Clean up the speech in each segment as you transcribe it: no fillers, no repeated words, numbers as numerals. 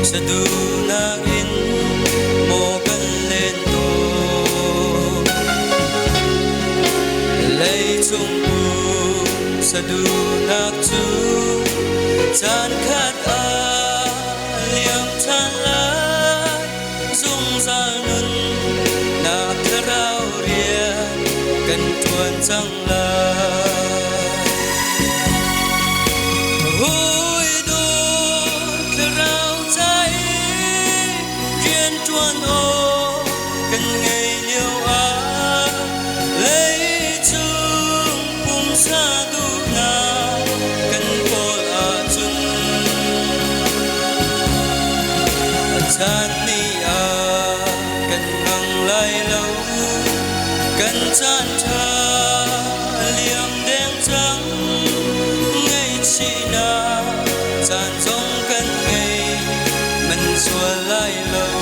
sa dunagin mo kalento lấy chung sa dunak tu tan khat a liam tan la dung zal nun na karau ria kan tuan chang la hui do karau chai rian tuan o kan ngai liu a lấy chung pum sa du na kan pol a chung chan ni a kan ngang lai lâu kan chan tha liam đen trắng ngay chi na chan giống kan ngay mình xua lai lâu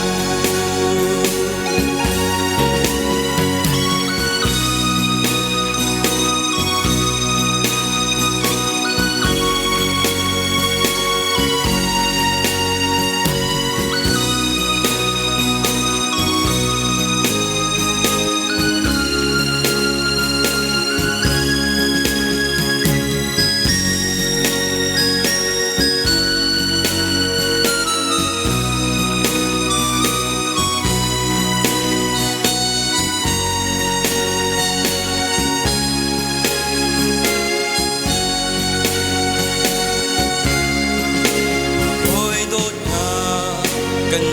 kan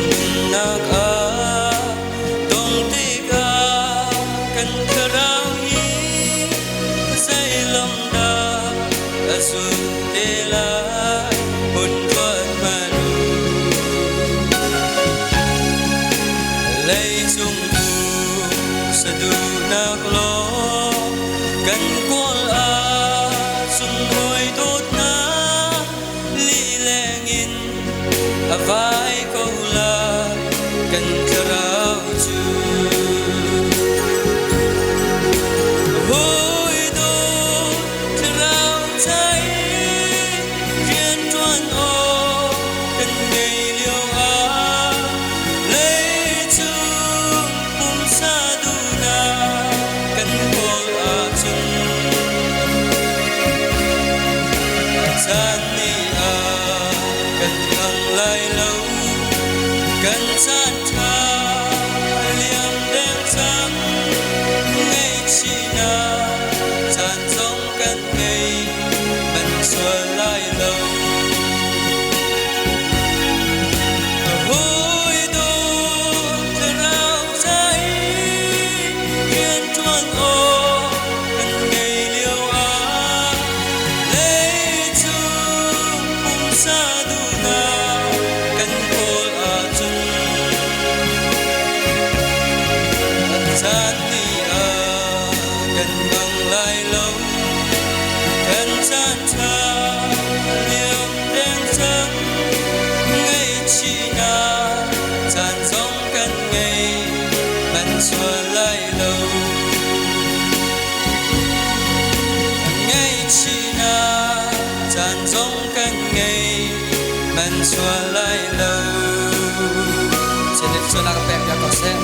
nak a tong tiga kan karau hi sai lom da asun tela hun tuat manu lấy chung sa du nak lo kan kol a sun hoi tot na li lengin avai ko kan karau chu hoi do karau chai rian tuan o kan ngai liu a lấy chung pum sa du na kan pol a chung chan ni a kan ngang lai lâu kan chan tha liam đen trắng ngay chi na chan giống kan ngay mình xua lai lâu hoi do karau chai rian tuan o kan ngay liu a lấy chung pum sa du na kan pol a chung chan ni a kan ngang lai lâu kan chan tha liam đen trắng ngay chi na chan giống kan ngay mình xua lai lâu ngay chi na chan giống kan ngay mình xua lai lâu. Xin được xua la các bạn đã có xem